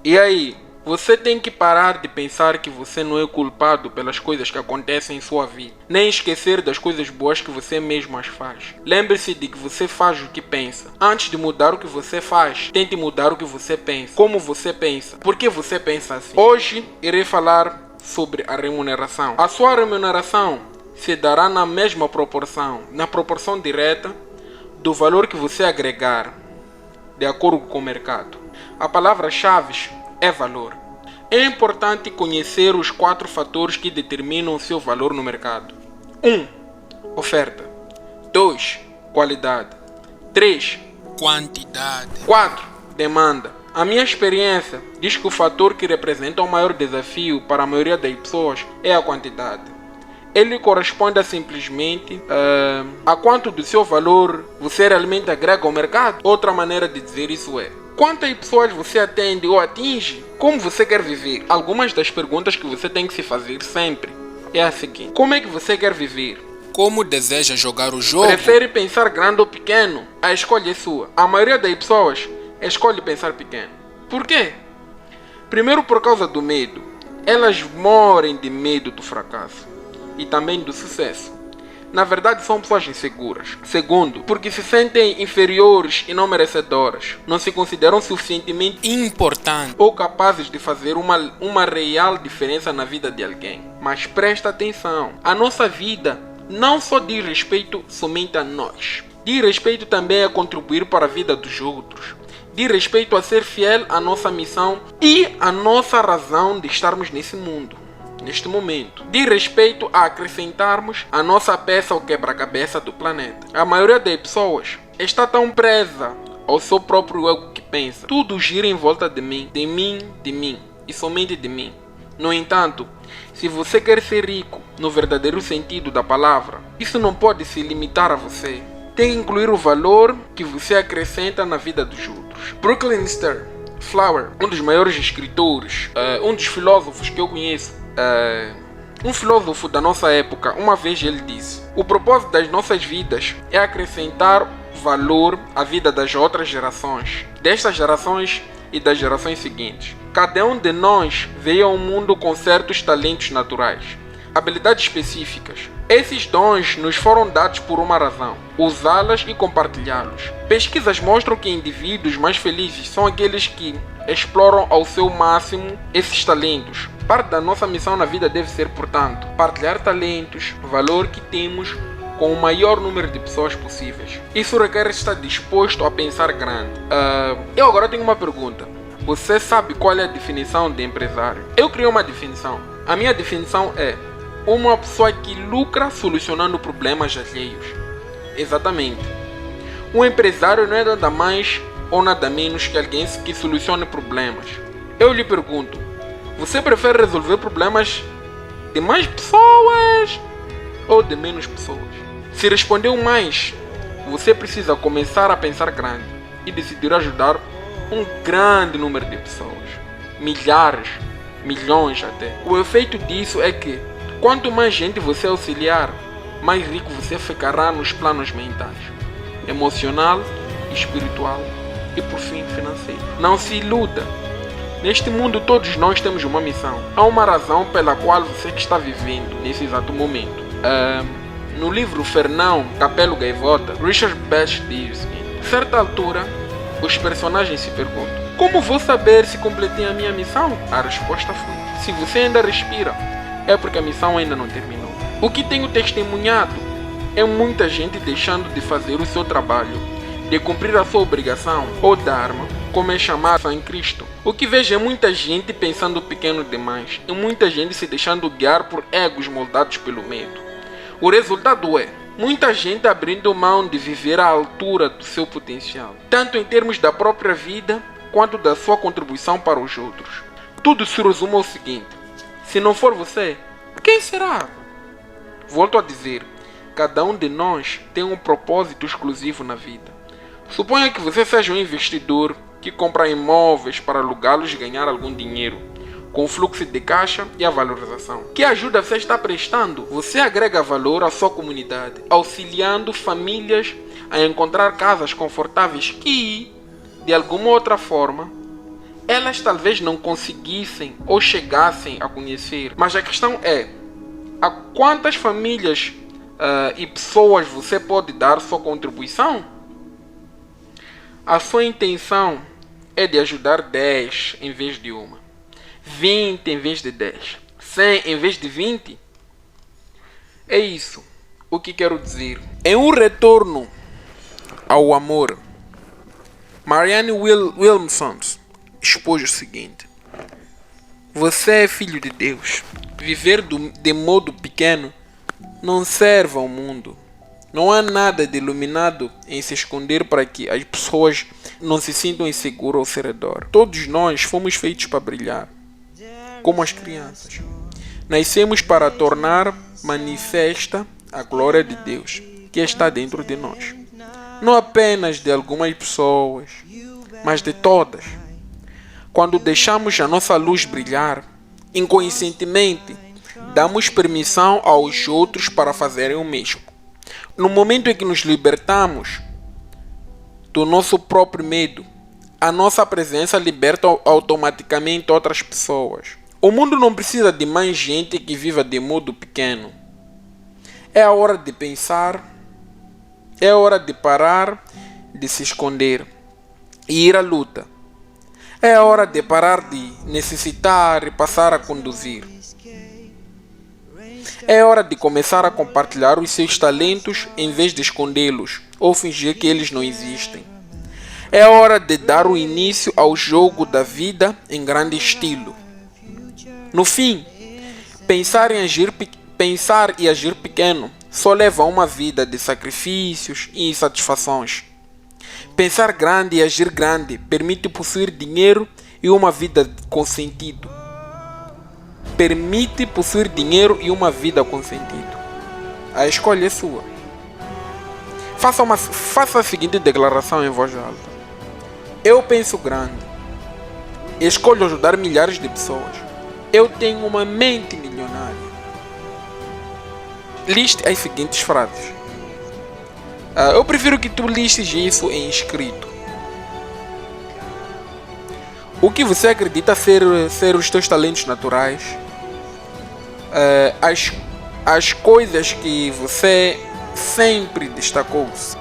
E aí, você tem que parar de pensar que você não é culpado pelas coisas que acontecem em sua vida, nem esquecer das coisas boas que você mesmo as faz. Lembre-se de que você faz o que pensa. Antes de mudar o que você faz, tente mudar o que você pensa. Como você pensa? Por que você pensa assim? Hoje, irei falar sobre a remuneração. A sua remuneração se dará na mesma proporção, na proporção direta do valor que você agregar, de acordo com o mercado. A palavra-chave é valor. É importante conhecer os 4 fatores que determinam o seu valor no mercado. 1. Oferta. 2. Qualidade. 3. Quantidade. 4. Demanda. A minha experiência diz que o fator que representa o maior desafio para a maioria das pessoas é a quantidade. Ele corresponde a simplesmente a quanto do seu valor você realmente agrega ao mercado. Outra maneira de dizer isso é: quantas pessoas você atende ou atinge? Como você quer viver? Algumas das perguntas que você tem que se fazer sempre é a seguinte: como é que você quer viver? Como deseja jogar o jogo? Prefere pensar grande ou pequeno? A escolha é sua. A maioria das pessoas escolhe pensar pequeno. Por quê? Primeiro, por causa do medo. Elas morrem de medo do fracasso e também do sucesso. Na verdade, são pessoas inseguras. Segundo, porque se sentem inferiores e não merecedoras. Não se consideram suficientemente Importante. ou capazes de fazer uma real diferença na vida de alguém. Mas presta atenção, a nossa vida não só diz respeito somente a nós. Diz respeito também a contribuir para a vida dos outros. Diz respeito a ser fiel à nossa missão e à nossa razão de estarmos nesse mundo, neste momento. Diz respeito a acrescentarmos a nossa peça ao quebra-cabeça do planeta. A maioria das pessoas está tão presa ao seu próprio ego que pensa: tudo gira em volta de mim, de mim, de mim e somente de mim. No entanto, se você quer ser rico no verdadeiro sentido da palavra, isso não pode se limitar a você. Tem que incluir o valor que você acrescenta na vida dos outros. Buckminster Fuller, um dos maiores escritores, um dos filósofos que eu conheço, um filósofo da nossa época, uma vez ele disse: o propósito das nossas vidas é acrescentar valor à vida das outras gerações, destas gerações e das gerações seguintes. Cada um de nós veio ao mundo com certos talentos naturais, habilidades específicas. Esses dons nos foram dados por uma razão: usá-las e compartilhá-los. Pesquisas mostram que indivíduos mais felizes são aqueles que exploram ao seu máximo esses talentos. Parte da nossa missão na vida deve ser, portanto, partilhar talentos, valor que temos, com o maior número de pessoas possíveis. Isso requer estar disposto a pensar grande. Eu agora tenho uma pergunta. Você sabe qual é a definição de empresário? Eu criei uma definição. A minha definição é: uma pessoa que lucra solucionando problemas alheios. Exatamente. Um empresário não é nada mais ou nada menos que alguém que solucione problemas. Eu lhe pergunto: você prefere resolver problemas de mais pessoas ou de menos pessoas? Se respondeu mais, você precisa começar a pensar grande e decidir ajudar um grande número de pessoas. Milhares, milhões até. O efeito disso é que quanto mais gente você auxiliar, mais rico você ficará nos planos mentais, emocional, espiritual e por fim financeiro. Não se iluda. Neste mundo todos nós temos uma missão. Há uma razão pela qual você que está vivendo nesse exato momento. No livro Fernão Capelo Gaivota, Richard Bach diz o seguinte: a certa altura, os personagens se perguntam: como vou saber se completei a minha missão? A resposta foi: se você ainda respira, é porque a missão ainda não terminou. O que tenho testemunhado é muita gente deixando de fazer o seu trabalho, de cumprir a sua obrigação ou dharma, como é chamado em Cristo. O que vejo é muita gente pensando pequeno demais e muita gente se deixando guiar por egos moldados pelo medo. O resultado é muita gente abrindo mão de viver à altura do seu potencial, tanto em termos da própria vida quanto da sua contribuição para os outros. Tudo se resume ao seguinte: se não for você, quem será? Volto a dizer, cada um de nós tem um propósito exclusivo na vida. Suponha que você seja um investidor que compra imóveis para alugá-los e ganhar algum dinheiro, com o fluxo de caixa e a valorização. Que ajuda você está prestando? Você agrega valor à sua comunidade, auxiliando famílias a encontrar casas confortáveis que, de alguma outra forma, elas talvez não conseguissem ou chegassem a conhecer. Mas a questão é, a quantas famílias e pessoas você pode dar sua contribuição? A sua intenção é de ajudar 10 em vez de uma, 20 em vez de 10, 100 em vez de 20? É isso o que quero dizer. Em um retorno ao amor, Marianne Williamson expôs o seguinte: você é filho de Deus. Viver de modo pequeno não serve ao mundo. Não há nada de iluminado em se esconder para que as pessoas não se sintam inseguras ao seu redor. Todos nós fomos feitos para brilhar, como as crianças. Nascemos para tornar manifesta a glória de Deus que está dentro de nós. Não apenas de algumas pessoas, mas de todas. Quando deixamos a nossa luz brilhar, inconscientemente, damos permissão aos outros para fazerem o mesmo. No momento em que nos libertamos do nosso próprio medo, a nossa presença liberta automaticamente outras pessoas. O mundo não precisa de mais gente que viva de modo pequeno. É a hora de pensar, é a hora de parar de se esconder e ir à luta. É a hora de parar de necessitar e passar a conduzir. É hora de começar a compartilhar os seus talentos em vez de escondê-los ou fingir que eles não existem. É hora de dar o início ao jogo da vida em grande estilo. No fim, pensar e agir pequeno só leva a uma vida de sacrifícios e insatisfações. Pensar grande e agir grande permite possuir dinheiro e uma vida com sentido. Permite possuir dinheiro e uma vida com sentido. A escolha é sua. Faça a seguinte declaração em voz alta: eu penso grande. Escolho ajudar milhares de pessoas. Eu tenho uma mente milionária. Liste as seguintes frases. Eu prefiro que tu listes isso em escrito. O que você acredita ser os teus talentos naturais? As coisas que você sempre destacou-se.